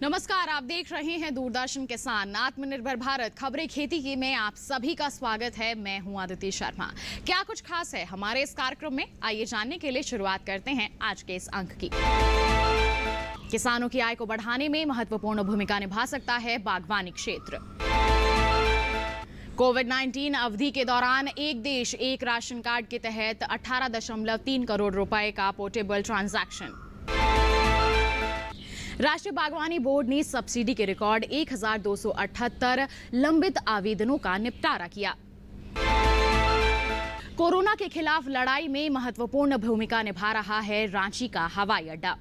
नमस्कार, आप देख रहे हैं दूरदर्शन किसान आत्मनिर्भर भारत खबरें खेती की में आप सभी का स्वागत है। मैं हूं आदित्य शर्मा। क्या कुछ खास है हमारे इस कार्यक्रम में, आइए जानने के लिए शुरुआत करते हैं आज के इस अंक की। किसानों की आय को बढ़ाने में महत्वपूर्ण भूमिका निभा सकता है बागवानी क्षेत्र। कोविड-19 अवधि के दौरान एक देश एक राशन कार्ड के तहत 18.3 करोड़ रुपए का पोर्टेबल ट्रांजैक्शन। राष्ट्रीय बागवानी बोर्ड ने सब्सिडी के रिकॉर्ड 1278 लंबित आवेदनों का निपटारा किया। कोरोना के खिलाफ लड़ाई में महत्वपूर्ण भूमिका निभा रहा है रांची का हवाई अड्डा।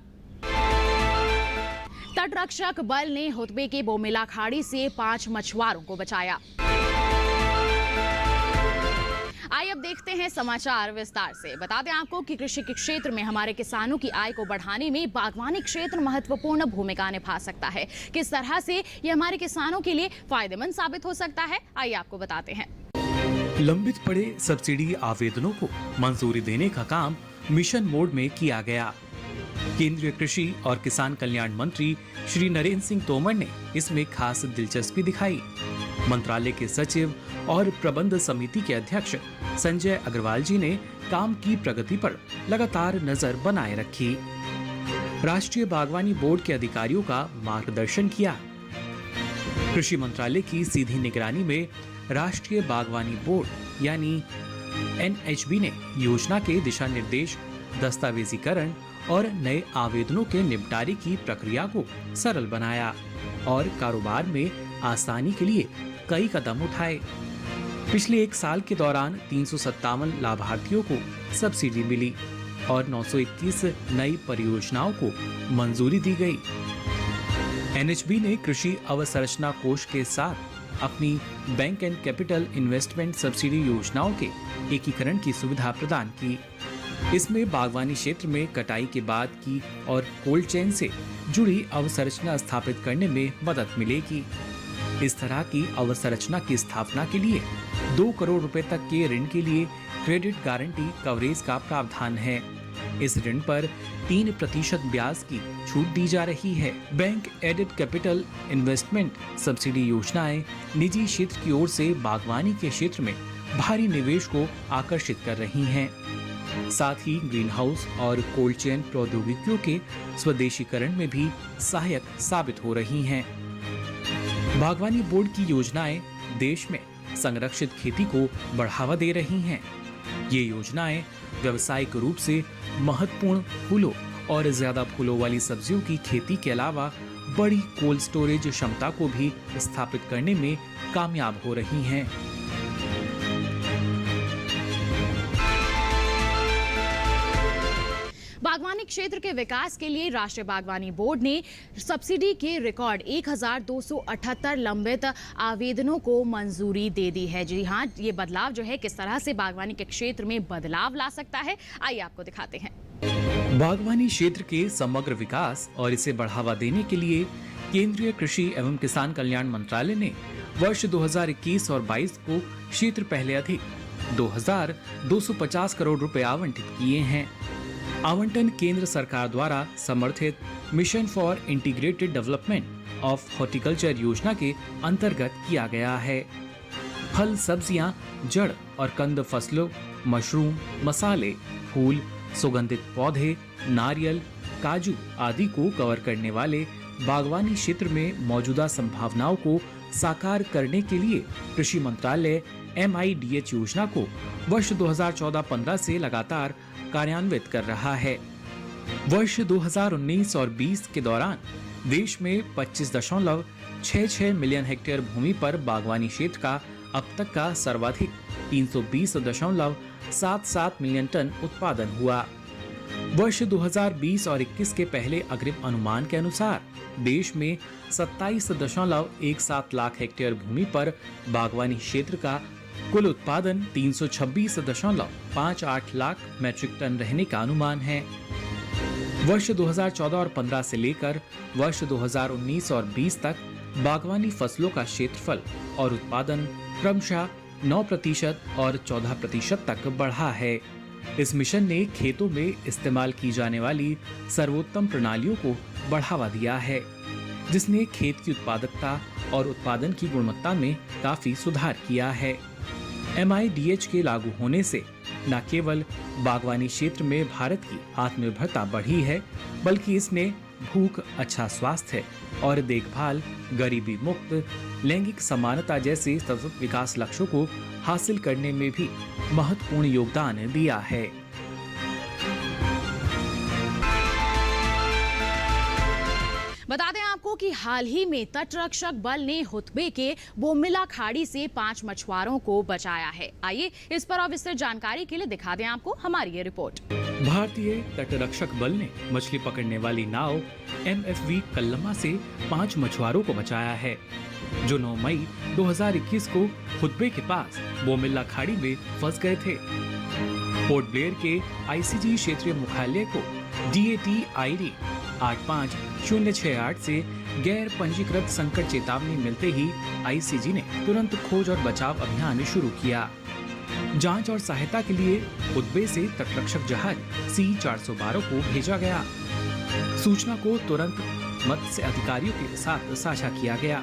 तटरक्षक बल ने हुतबे के बोमिला खाड़ी से 5 मछुआरों को बचाया। आइए अब देखते हैं समाचार विस्तार से। बता दें आपको कि कृषि के क्षेत्र में हमारे किसानों की आय को बढ़ाने में बागवानी क्षेत्र महत्वपूर्ण भूमिका निभा सकता है। किस तरह से ये हमारे किसानों के लिए फायदेमंद साबित हो सकता है, आइए आपको बताते हैं। लंबित पड़े सब्सिडी आवेदनों को मंजूरी देने का काम मिशन मोड में किया गया। केंद्रीय कृषि और किसान कल्याण मंत्री श्री नरेंद्र सिंह तोमर ने इसमें खास दिलचस्पी दिखाई। मंत्रालय के सचिव और प्रबंध समिति के अध्यक्ष संजय अग्रवाल जी ने काम की प्रगति पर लगातार नजर बनाए रखी। राष्ट्रीय बागवानी बोर्ड के अधिकारियों का मार्गदर्शन किया। कृषि मंत्रालय की सीधी निगरानी में राष्ट्रीय बागवानी बोर्ड यानी NHB ने योजना के दिशा निर्देश, दस्तावेजीकरण और नए आवेदनों के निपटारे की प्रक्रिया को सरल बनाया और कारोबार में आसानी के लिए कई कदम उठाए। पिछले एक साल के दौरान 357 लाभार्थियों को सब्सिडी मिली और 921 नई परियोजनाओं को मंजूरी दी गई। NHB ने कृषि अवसंरचना कोष के साथ अपनी bank and capital investment subsidy योजनाओं के एकीकरण की सुविधा प्रदान की। इसमें बागवानी क्षेत्र में कटाई के बाद की और कोल्ड चेन से जुड़ी अवसंरचना स्थापित करने में मदद मिलेगी। इस तरह की अवसंरचना की स्थापना के लिए 2 करोड़ रुपए तक के ऋण के लिए क्रेडिट गारंटी कवरेज का प्रावधान है। इस ऋण पर 3% ब्याज की छूट दी जा रही है। Bank aided capital investment subsidy योजनाएं निजी क्षेत्र की ओर से बागवानी के क्षेत्र में भारी निवेश को आकर्षित कर रही हैं। साथ ही ग्रीन हाउस और कोल्ड चेन प्रौद्योगिकियों के स्वदेशीकरण में भी सहायक साबित हो रही हैं। बागवानी बोर्ड की योजनाएं देश में संरक्षित खेती को बढ़ावा दे रही हैं। ये योजनाएं व्यावसायिक रूप से महत्वपूर्ण फूलों और ज्यादा फूलों वाली सब्जियों की खेती के अलावा बड़ी कोल्ड स्टोरेज क्षमता को भी स्थापित करने में कामयाब हो रही हैं। बागवानी क्षेत्र के विकास के लिए राष्ट्रीय बागवानी बोर्ड ने सब्सिडी के रिकॉर्ड 1278 लंबित आवेदनों को मंजूरी दे दी है। जी हाँ, ये बदलाव जो है किस तरह से बागवानी के क्षेत्र में बदलाव ला सकता है, आइए आपको दिखाते हैं। बागवानी क्षेत्र के समग्र विकास और इसे बढ़ावा देने के लिए केंद्रीय कृषि एवं किसान कल्याण मंत्रालय ने वर्ष 2021 और 22 को क्षेत्र पहले अधिक 2250 करोड़ रुपए आवंटित किए हैं। आवंटन केंद्र सरकार द्वारा समर्थित mission for integrated development of horticulture योजना के अंतर्गत किया गया है। फल, सब्जियां, जड़ और कंद फसलों, मशरूम, मसाले, फूल, सुगंधित पौधे, नारियल, काजू आदि को कवर करने वाले बागवानी क्षेत्र में मौजूदा संभावनाओं को साकार करने के लिए कृषि मंत्रालय MIDH योजना को वर्ष 2014-15 से लगातार कार्यान्वित कर रहा है। वर्ष 2019 और 20 के दौरान देश में 25.66 मिलियन हेक्टेयर भूमि पर बागवानी क्षेत्र का अब तक का सर्वाधिक 320.77 मिलियन टन उत्पादन हुआ। वर्ष 2020 और 21 के पहले अग्रिम अनुमान के अनुसार देश में 27.17 लाख हेक्टेयर भूमि पर बागवानी क्षेत्र का कुल उत्पादन 326.58 लाख मैट्रिक टन रहने का अनुमान है। वर्ष 2014 और 15 से लेकर वर्ष 2019 और 20 तक बागवानी फसलों का क्षेत्रफल और उत्पादन क्रमशः 9% और 14% तक बढ़ा है। इस मिशन ने खेतों में इस्तेमाल की जाने वाली सर्वोत्तम प्रणालियों को बढ़ावा दिया है। जिसने खेत की उत्पादकता और उत्पादन की गुणवत्ता में काफी सुधार किया है। MIDH के लागू होने से न केवल बागवानी क्षेत्र में भारत की आत्मनिर्भरता बढ़ी है, बल्कि इसने भूख, अच्छा स्वास्थ्य और देखभाल, गरीबी मुक्त, लैंगिक समानता जैसे सतत विकास लक्ष्यों को हासिल करने में भी महत्वपूर्ण योगदान दिया है। बता दें आपको कि हाल ही में तटरक्षक बल ने हुतबे के बोमिला खाड़ी से 5 मछुआरों को बचाया है। आइए इस पर और विस्तृत जानकारी के लिए दिखा दें आपको हमारी ये रिपोर्ट। भारतीय तटरक्षक बल ने मछली पकड़ने वाली नाव MFV कल्लमा से 5 मछुआरों को बचाया है, जो 9 मई 2021 को हुतबे के पास बोमिला खाड़ी में फंस गए थे। पोर्ट ब्लेयर के ICG क्षेत्रीय मुख्यालय को DAT ID 85068 से गैर पंजीकृत संकट चेतावनी मिलते ही ICG ने तुरंत खोज और बचाव अभियान शुरू किया। जांच और सहायता के लिए हुतबे से तटरक्षक जहाज C-412 को भेजा गया। सूचना को तुरंत मत्स्य अधिकारियों के साथ साझा किया गया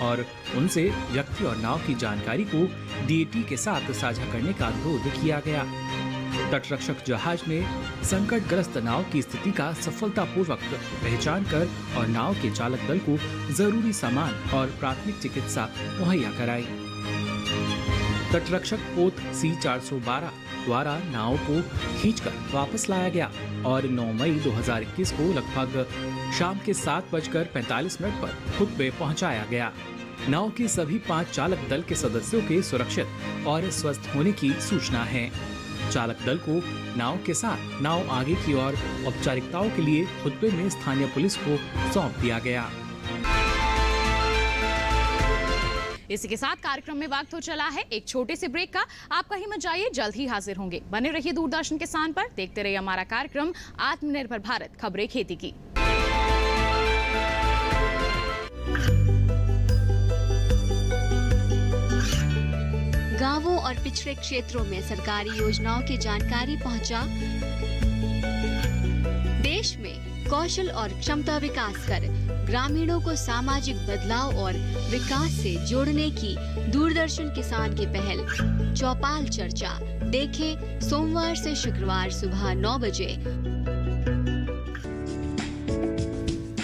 और उनसे व्यक्ति और नाव की जानकारी को DAT के साथ साझा करने का अनुरोध किया गया। तटरक्षक जहाज ने संकटग्रस्त नाव की स्थिति का सफलतापूर्वक पहचान कर और नाव के चालक दल को जरूरी सामान और प्राथमिक चिकित्सा मुहैया कराई। तटरक्षक पोत C-412 द्वारा नाव को खींचकर वापस लाया गया और 9 मई 2021 को लगभग शाम के 7:45 पर हुतबे पहुंचाया गया। नाव के सभी 5 चालक दल के सदस्यों के सुरक्षित और स्वस्थ होने की सूचना है। चालक दल को नाव के साथ नाव आगे की ओर औपचारिकताओं के लिए हुतबे में स्थानीय पुलिस को सौंप दिया गया। इसी के साथ कार्यक्रम में वक्त हो चला है एक छोटे से ब्रेक का। आप कहीं मत जाइए, जल्द ही हाजिर होंगे। बने रहिए दूरदर्शन किसान पर, देखते रहिए हमारा कार्यक्रम आत्मनिर्भर भारत, खबरें खेती की। गांवों और पिछड़े क्षेत्रों में सरकारी योजनाओं की जानकारी पहुंचा। देश में कौशल और क्षमता विकास कर ग्रामीणों को सामाजिक बदलाव और विकास से जोड़ने की दूरदर्शन किसान की पहल चौपाल चर्चा देखें सोमवार से शुक्रवार सुबह 9 बजे।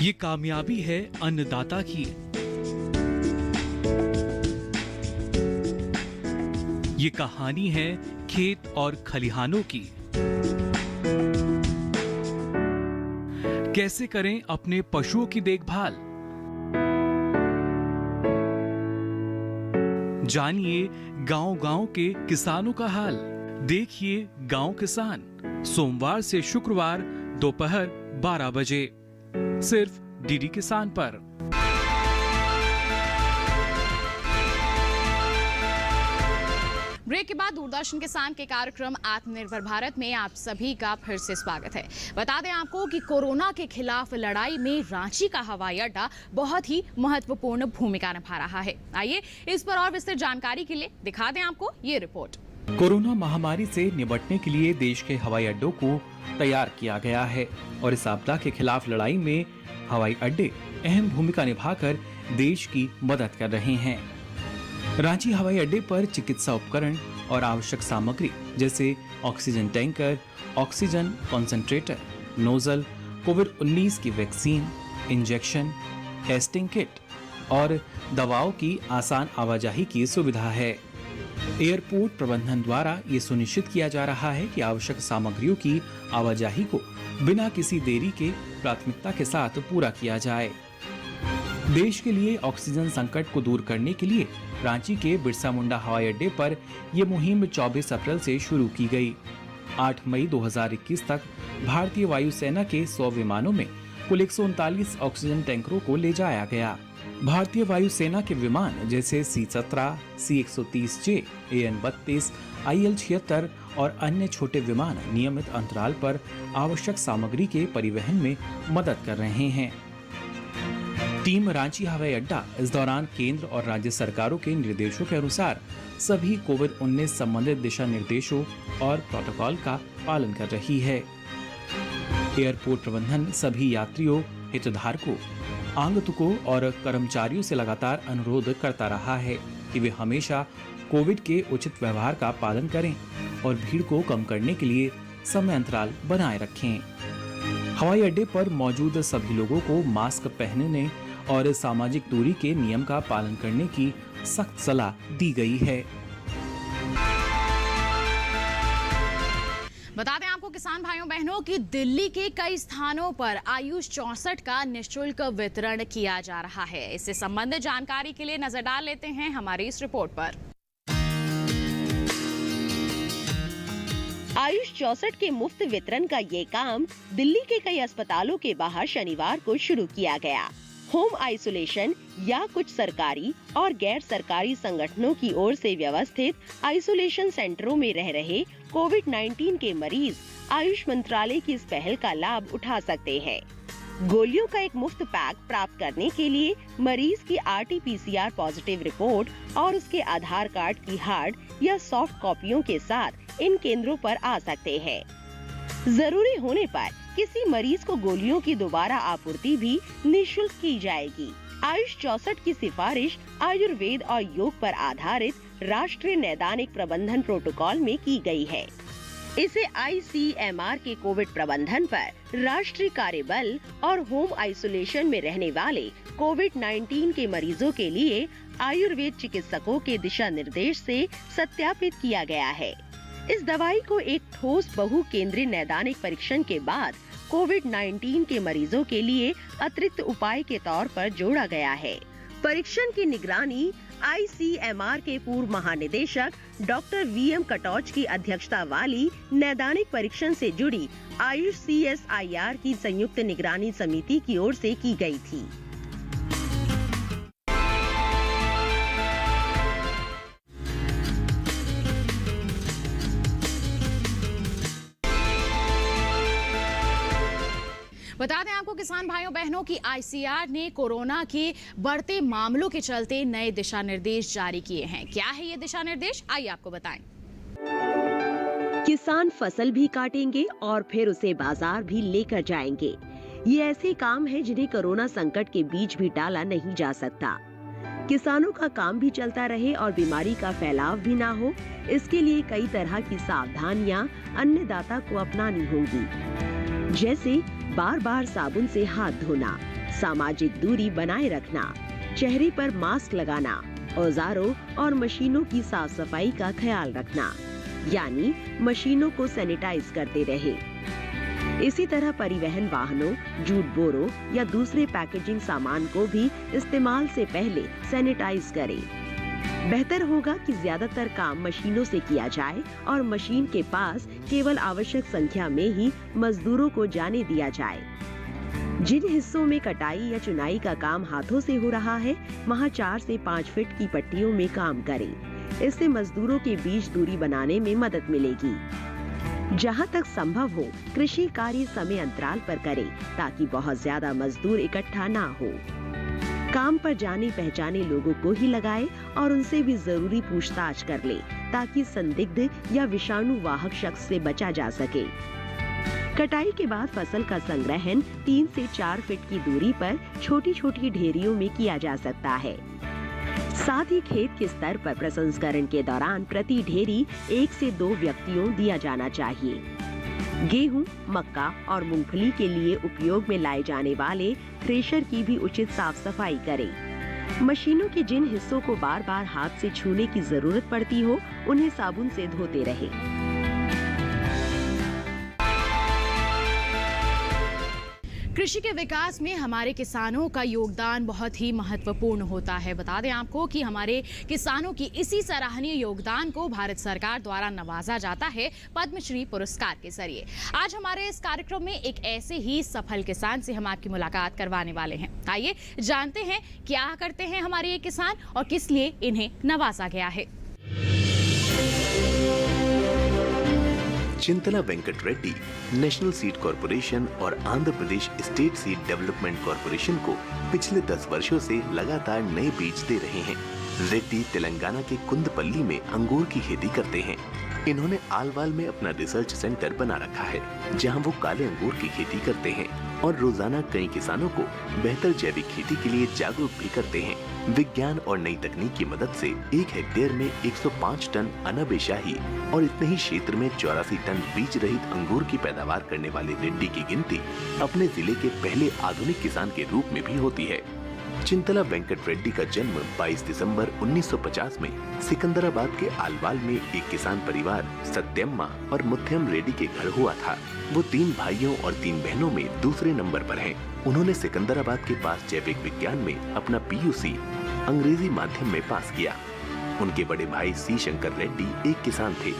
ये कामयाबी है अन्नदाता की, ये कहानी है खेत और खलिहानों की। कैसे करें अपने पशुओं की देखभाल, जानिए गांव-गांव के किसानों का हाल। देखिए गांव किसान सोमवार से शुक्रवार दोपहर 12 बजे सिर्फ DD किसान पर। ब्रेक के बाद दूरदर्शन किसान के कार्यक्रम आत्मनिर्भर भारत में आप सभी का फिर से स्वागत है। बता दें आपको कि कोरोना के खिलाफ लड़ाई में रांची का हवाई अड्डा बहुत ही महत्वपूर्ण भूमिका निभा रहा है। आइए इस पर और विस्तृत जानकारी के लिए दिखा दें आपको ये रिपोर्ट। कोरोना महामारी से निपटने के लिए देश के हवाई अड्डों को तैयार किया गया है और इस आपदा के खिलाफ लड़ाई में हवाई अड्डे अहम भूमिका निभाकर देश की मदद कर रहे हैं। रांची हवाई अड्डे पर चिकित्सा उपकरण और आवश्यक सामग्री जैसे oxygen tanker, oxygen concentrator, nozzle, कोविड-19 की वैक्सीन, इंजेक्शन, टेस्टिंग किट और दवाओं की आसान आवाजाही की सुविधा है। एयरपोर्ट प्रबंधन द्वारा ये सुनिश्चित किया जा रहा है कि आवश्यक सामग्रियों की आवाजाही को बिना किसी देरी के प्राथमिकता के साथ पूरा किया जाए। देश के लिए ऑक्सीजन संकट को दूर करने के लिए रांची के बिरसा मुंडा हवाई अड्डे पर यह मुहिम 24 अप्रैल से शुरू की गई। 8 मई 2021 तक भारतीय वायुसेना के 100 विमानों में कुल 139 ऑक्सीजन टैंकरों को ले जाया गया। भारतीय वायुसेना के विमान जैसे C-17, C-130J, AN-32, IL-76 और अन्य छोटे विमान नियमित अंतराल पर आवश्यक सामग्री के परिवहन में मदद कर रहे हैं। टीम रांची हवाई अड्डा इस दौरान केंद्र और राज्य सरकारों के निर्देशों के अनुसार सभी कोविड-19 संबंधित दिशा निर्देशों और प्रोटोकॉल का पालन कर रही है। एयरपोर्ट प्रबंधन सभी यात्रियों, हितधारकों आगंतुकों और कर्मचारियों से लगातार अनुरोध करता रहा है कि वे हमेशा कोविड के उचित व्यवहार का पालन करें और भीड़ को कम करने के लिए समय अंतराल बनाए रखें। हवाई अड्डे पर मौजूद सभी लोगों को मास्क पहनने और सामाजिक दूरी के नियम का पालन करने की सख्त सलाह दी गई है। बता दें आपको किसान भाइयों बहनों कि दिल्ली के कई स्थानों पर आयुष 64 का निःशुल्क वितरण किया जा रहा है। इससे संबंधित जानकारी के लिए नजर डाल लेते हैं हमारी इस रिपोर्ट पर। आयुष 64 के मुफ्त वितरण का ये काम दिल्ली के कई अस्पतालों के बाहर शनिवार को शुरू किया गया। होम आइसोलेशन या कुछ सरकारी और गैर सरकारी संगठनों की ओर से व्यवस्थित आइसोलेशन सेंटरों में रह रहे कोविड-19 के मरीज आयुष मंत्रालय की इस पहल का लाभ उठा सकते हैं। गोलियों का एक मुफ्त पैक प्राप्त करने के लिए मरीज की RT-PCR पॉजिटिव रिपोर्ट और उसके आधार कार्ड की हार्ड या सॉफ्ट कॉपियों के साथ इन केंद्रों पर आ सकते हैं। जरूरी होने पर किसी मरीज को गोलियों की दोबारा आपूर्ति भी निःशुल्क की जाएगी। आयुष 64 की सिफारिश आयुर्वेद और योग पर आधारित राष्ट्रीय नैदानिक प्रबंधन प्रोटोकॉल में की गई है। इसे ICMR के कोविड प्रबंधन पर राष्ट्रीय कार्यबल और होम आइसोलेशन में रहने वाले कोविड-19 के मरीजों के लिए आयुर्वेद चिकित्सकों के दिशा निर्देश से सत्यापित किया गया है। इस दवाई को एक ठोस बहु केंद्रीय नैदानिक परीक्षण के बाद कोविड-19 के मरीजों के लिए अतिरिक्त उपाय के तौर पर जोड़ा गया है। परीक्षण की निगरानी ICMR के पूर्व महानिदेशक डॉक्टर VM कटौच की अध्यक्षता वाली नैदानिक परीक्षण से जुड़ी आयुष CSIR की संयुक्त निगरानी समिति की ओर से की गई थी। बता दें आपको किसान भाइयों बहनों की ICR ने कोरोना के बढ़ते मामलों के चलते नए दिशा निर्देश जारी किए हैं। क्या है ये दिशा निर्देश, आइए आपको बताएं। किसान फसल भी काटेंगे और फिर उसे बाजार भी लेकर जाएंगे। ये ऐसे काम है जिन्हें कोरोना संकट के बीच भी टाला नहीं जा सकता। किसानों का काम भी चलता रहे और बीमारी का फैलाव भी ना हो, इसके लिए कई तरह की सावधानियां अन्नदाता को अपनानी होंगी, जैसे बार बार साबुन से हाथ धोना, सामाजिक दूरी बनाए रखना, चेहरे पर मास्क लगाना, औजारों और मशीनों की साफ सफाई का ख्याल रखना, यानी मशीनों को सैनिटाइज करते रहे। इसी तरह परिवहन वाहनों, जूट बोरों या दूसरे पैकेजिंग सामान को भी इस्तेमाल से पहले सैनिटाइज करें। बेहतर होगा कि ज्यादातर काम मशीनों से किया जाए और मशीन के पास केवल आवश्यक संख्या में ही मजदूरों को जाने दिया जाए। जिन हिस्सों में कटाई या चुनाई का काम हाथों से हो रहा है, वहां 4 से 5 फीट की पट्टियों में काम करें। इससे मजदूरों के बीच दूरी बनाने में मदद मिलेगी। जहां तक संभव हो, कृषि कार्य समय अंतराल पर करें ताकि बहुत ज्यादा मजदूर इकट्ठा ना हो। काम पर जाने पहचाने लोगों को ही लगाए और उनसे भी जरूरी पूछताछ कर ले ताकि संदिग्ध या विषाणु वाहक शख्स से बचा जा सके। कटाई के बाद फसल का संग्रहण 3 से 4 फीट की दूरी पर छोटी छोटी ढेरियों में किया जा सकता है। साथ ही खेत के स्तर पर प्रसंस्करण के दौरान प्रति ढेरी 1 से 2 व्यक्तियों दिया जाना चाहिए। गेहूं, मक्का और मूंगफली के लिए उपयोग में लाए जाने वाले थ्रेशर की भी उचित साफ सफाई करें। मशीनों के जिन हिस्सों को बार बार हाथ से छूने की जरूरत पड़ती हो, उन्हें साबुन से धोते रहें। कृषि के विकास में हमारे किसानों का योगदान बहुत ही महत्वपूर्ण होता है। बता दें आपको कि हमारे किसानों की इसी सराहनीय योगदान को भारत सरकार द्वारा नवाजा जाता है पद्मश्री पुरस्कार के जरिए। आज हमारे इस कार्यक्रम में एक ऐसे ही सफल किसान से हम आपकी मुलाकात करवाने वाले हैं। आइए जानते हैं क्या करते हैं हमारे ये किसान और किस लिए इन्हें नवाजा गया है। Chintala Venkat Reddy national seed corporation और Andhra Pradesh state seed development corporation को पिछले 10 वर्षों से लगातार नए बीज दे रहे हैं। रेड्डी तेलंगाना के कुंदपल्ली में अंगूर की खेती करते हैं। इन्होंने आलवाल में अपना रिसर्च सेंटर बना रखा है, जहां वो काले अंगूर की खेती करते हैं और रोजाना कई किसानों को बेहतर जैविक खेती के लिए जागरूक भी करते हैं। विज्ञान और नई तकनीक की मदद से 1 हेक्टेयर में 105 टन अनब शाही और इतने ही क्षेत्र में 84 टन बीज रहित अंगूर की पैदावार करने वाले रेड्डी की गिनती अपने जिले के पहले आधुनिक किसान के रूप में भी होती है। चिंतला वेंकट रेड्डी का जन्म 22 दिसंबर 1950 में सिकंदराबाद के आलवाल में एक किसान परिवार सत्यम्मा और मुथ्यम रेड्डी के घर हुआ था। वो 3 भाइयों और 3 बहनों में दूसरे नंबर पर हैं। उन्होंने सिकंदराबाद के पास जैविक विज्ञान में अपना PUC अंग्रेजी माध्यम में पास किया। उनके बड़े भाई सी शंकर रेड्डी एक किसान थे।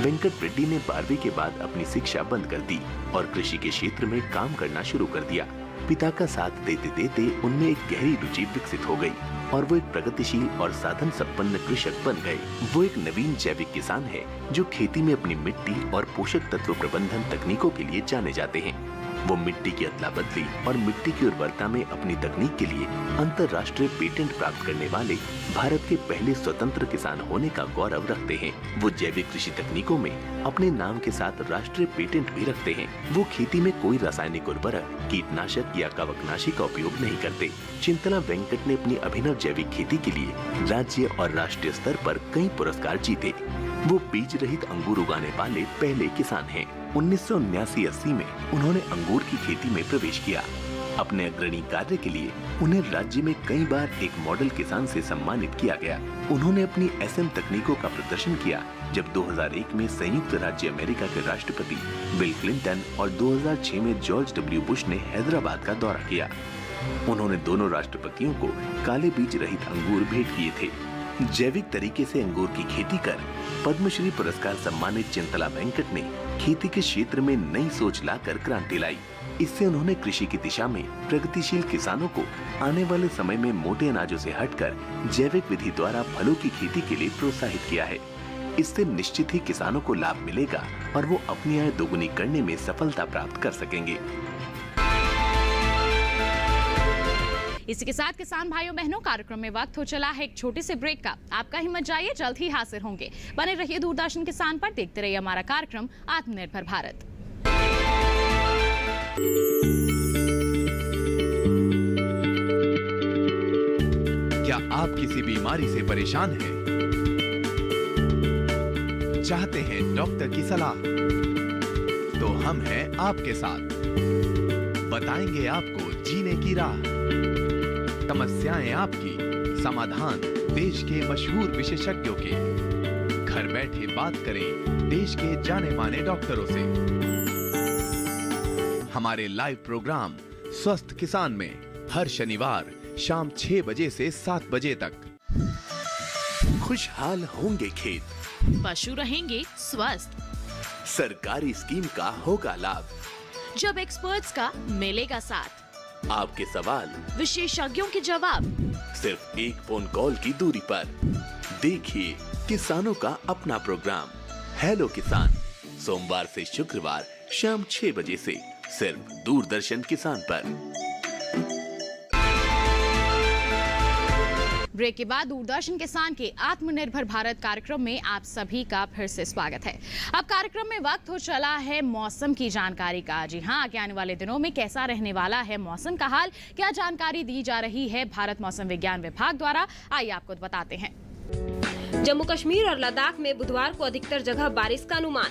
वेंकट रेड्डी ने 12वीं के बाद अपनी शिक्षा बंद कर दी और कृषि के क्षेत्र में काम करना शुरू कर दिया। पिता का साथ देते देते उनमें एक गहरी रुचि विकसित हो गई और वो एक प्रगतिशील और साधन संपन्न कृषक बन गए। वो एक नवीन जैविक किसान है जो खेती में अपनी मिट्टी और पोषक तत्व प्रबंधन तकनीकों के लिए जाने जाते हैं। वो मिट्टी की अदला बदली और मिट्टी की उर्वरता में अपनी तकनीक के लिए अंतर्राष्ट्रीय पेटेंट प्राप्त करने वाले भारत के पहले स्वतंत्र किसान होने का गौरव रखते हैं। वो जैविक कृषि तकनीकों में अपने नाम के साथ राष्ट्रीय पेटेंट भी रखते हैं। वो खेती में कोई रासायनिक उर्वरक, कीटनाशक या कवकनाशी का उपयोग नहीं करते। चिंतला वेंकट ने अपनी अभिनव जैविक खेती के लिए राज्य और राष्ट्रीय स्तर पर कई पुरस्कार जीते। वो बीज रहित अंगूर उगाने वाले पहले किसान हैं। 1979-80 में उन्होंने अंगूर की खेती में प्रवेश किया। अपने अग्रणी कार्य के लिए उन्हें राज्य में कई बार एक मॉडल किसान से सम्मानित किया गया। उन्होंने अपनी SM तकनीकों का प्रदर्शन किया जब 2001 में संयुक्त राज्य अमेरिका के राष्ट्रपति बिल क्लिंटन और 2006 में जॉर्ज W. बुश ने हैदराबाद का दौरा किया। उन्होंने दोनों राष्ट्रपतियों को काले बीज रहित अंगूर भेंट किए थे। जैविक तरीके से अंगूर की खेती कर पद्मश्री पुरस्कार सम्मानित चिंतला वेंकट ने खेती के क्षेत्र में नई सोच लाकर क्रांति लाई। इससे उन्होंने कृषि की दिशा में प्रगतिशील किसानों को आने वाले समय में मोटे अनाजों से हटकर जैविक विधि द्वारा फलों की खेती के लिए प्रोत्साहित किया है। इससे निश्चित ही किसानों को लाभ मिलेगा और वो अपनी आय दोगुनी करने में सफलता प्राप्त कर सकेंगे। इसी के साथ किसान भाइयों बहनों, कार्यक्रम में वक्त हो चला है एक छोटे से ब्रेक का। आपका हिम्मत जाइए, जल्द ही हाजिर होंगे। बने रहिए दूरदर्शन किसान पर, देखते रहिए हमारा कार्यक्रम आत्मनिर्भर भारत। क्या आप किसी बीमारी से परेशान हैं? चाहते हैं डॉक्टर की सलाह? तो हम हैं आपके साथ, बताएंगे आपको जीने की राह। समस्याएं आपकी, समाधान देश के मशहूर विशेषज्ञों के। घर बैठे बात करें देश के जाने माने डॉक्टरों से। हमारे लाइव प्रोग्राम स्वस्थ किसान में हर शनिवार शाम 6 बजे से 7 बजे तक। खुशहाल होंगे खेत, पशु रहेंगे स्वस्थ, सरकारी स्कीम का होगा लाभ, जब एक्सपर्ट्स का मिलेगा साथ, आपके सवाल विशेषज्ञों के जवाब, सिर्फ एक फोन कॉल की दूरी पर। देखिए किसानों का अपना प्रोग्राम हेलो किसान, सोमवार से शुक्रवार शाम 6 बजे से सिर्फ दूरदर्शन किसान पर। ब्रेक के बाद दूरदर्शन किसान के आत्मनिर्भर भारत कार्यक्रम में आप सभी का फिर से स्वागत है। अब कार्यक्रम में वक्त हो चला है मौसम की जानकारी का। जी हाँ, आगे आने वाले दिनों में कैसा रहने वाला है मौसम का हाल, क्या जानकारी दी जा रही है भारत मौसम विज्ञान विभाग द्वारा, आइए आपको बताते हैं। जम्मू कश्मीर और लद्दाख में बुधवार को अधिकतर जगह बारिश का अनुमान।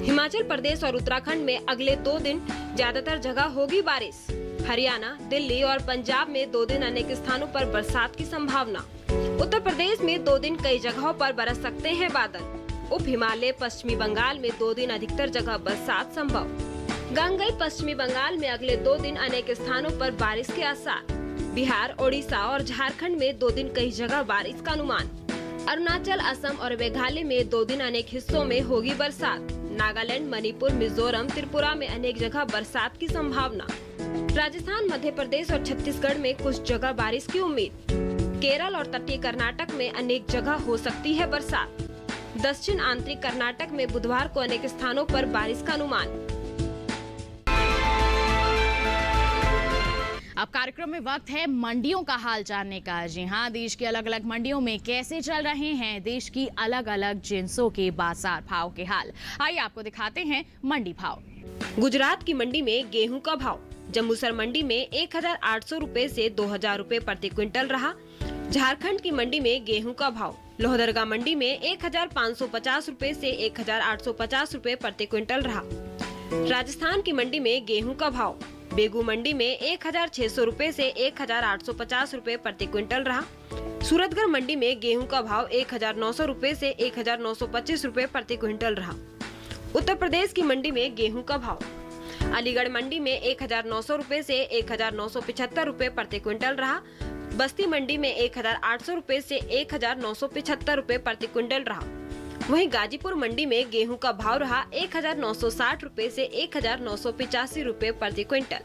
हिमाचल प्रदेश और उत्तराखंड में अगले 2 दिन ज्यादातर जगह होगी बारिश। हरियाणा, दिल्ली और पंजाब में 2 दिन अनेक स्थानों पर बरसात की संभावना। उत्तर प्रदेश में 2 दिन कई जगहों पर बरस सकते हैं बादल। उप हिमालय पश्चिमी बंगाल में 2 दिन अधिकतर जगह बरसात संभव। गंगई पश्चिमी बंगाल में अगले 2 दिन अनेक स्थानों पर बारिश के आसार। बिहार, ओडिशा और झारखंड में 2 दिन कई जगह बारिश का अनुमान। अरुणाचल, असम और मेघालय में 2 दिन अनेक हिस्सों में होगी बरसात। नागालैंड, मणिपुर, मिजोरम, त्रिपुरा में अनेक जगह बरसात की संभावना। राजस्थान, मध्य प्रदेश और छत्तीसगढ़ में कुछ जगह बारिश की उम्मीद। केरल और तटीय कर्नाटक में अनेक जगह हो सकती है बरसात। दक्षिण आंतरिक कर्नाटक में बुधवार को अनेक स्थानों पर बारिश का अनुमान। अब कार्यक्रम कार्यक्रम में वक्त है मंडियों का हाल जानने का। जी हाँ, देश की अलग अलग मंडियों में कैसे चल रहे हैं देश की अलग अलग जिन्सों के बाजार भाव के हाल। आइए आपको दिखाते हैं मंडी भाव। गुजरात की मंडी में गेहूं का भाव जम्बूसर मंडी में 1800 रुपए से 2000 रुपए प्रति क्विंटल रहा। झारखंड की मंडी में गेहूं का भाव लोहरदगा मंडी में 1550 रुपए से 1850 रुपए प्रति क्विंटल रहा। राजस्थान की मंडी में गेहूं का भाव बेगू मंडी में 1600 रुपए से 1850 रुपए प्रति क्विंटल रहा। सूरतगढ़ मंडी में गेहूं का भाव 1900 रुपए से 1925 रुपए प्रति क्विंटल रहा। उत्तर प्रदेश की मंडी में गेहूं का भाव अलीगढ़ मंडी में 1900 रुपए से 1975 रुपए प्रति क्विंटल रहा। बस्ती मंडी में 1800 रुपए से 1975 रुपए प्रति क्विंटल रहा। वहीं गाजीपुर मंडी में गेहूं का भाव रहा 1960 रुपए से 1985 रुपए प्रति क्विंटल।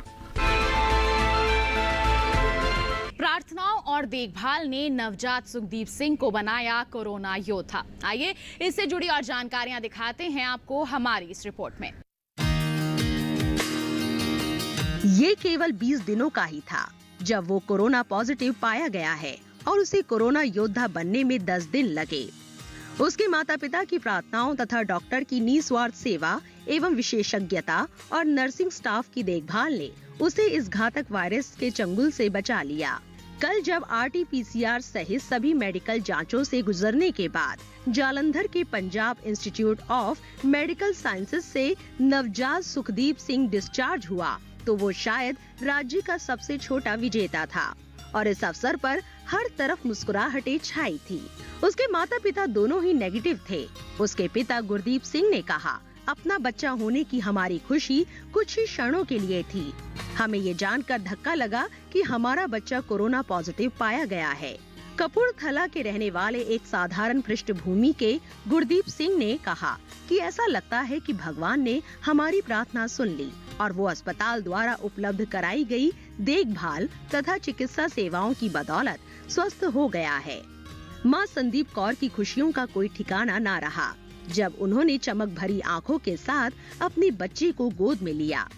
प्रार्थनाओं और देखभाल ने नवजात सुखदीप सिंह को बनाया कोरोना योद्धा। आइए इससे जुड़ी और जानकारियां दिखाते हैं आपको हमारी इस रिपोर्ट में। ये केवल 20 दिनों का ही था जब वो कोरोना पॉजिटिव पाया गया है और उसे कोरोना योद्धा बनने में 10 दिन लगे। उसके माता पिता की प्रार्थनाओं तथा डॉक्टर की निस्वार्थ सेवा एवं विशेषज्ञता और नर्सिंग स्टाफ की देखभाल ने उसे इस घातक वायरस के चंगुल से बचा लिया। कल जब RT-PCR सहित सभी मेडिकल जांचों से गुजरने के बाद जालंधर के Punjab institute of medical sciences से नवजात सुखदीप सिंह डिस्चार्ज हुआ तो वो शायद राज्य का सबसे छोटा विजेता था और इस अवसर पर हर तरफ मुस्कुराहटें छाई थी। उसके माता पिता दोनों ही नेगेटिव थे। उसके पिता गुरदीप सिंह ने कहा, अपना बच्चा होने की हमारी खुशी कुछ ही क्षणों के लिए थी। हमें ये जानकर धक्का लगा कि हमारा बच्चा कोरोना पॉजिटिव पाया गया है। कपूरथला के रहने वाले एक साधारण पृष्ठभूमि के गुरदीप सिंह ने कहा कि ऐसा लगता है कि भगवान ने हमारी प्रार्थना सुन ली और वो अस्पताल द्वारा उपलब्ध कराई गई देखभाल तथा चिकित्सा सेवाओं की बदौलत स्वस्थ हो गया है। मां संदीप कौर की खुशियों का कोई ठिकाना ना रहा जब उन्होंने चमक भरी आंखों के साथ अपने बच्चे को गोद में लिया।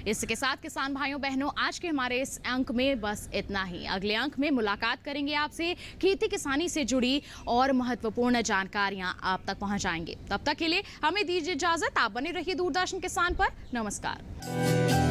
इसके साथ किसान भाइयों बहनों, आज के हमारे इस अंक में बस इतना ही। अगले अंक में मुलाकात करेंगे आपसे, खेती किसानी से जुड़ी और महत्वपूर्ण जानकारियां आप तक पहुंचाएंगे। तब तक के लिए हमें दीजिए इजाजत। आप बने रहिए दूरदर्शन किसान पर। नमस्कार।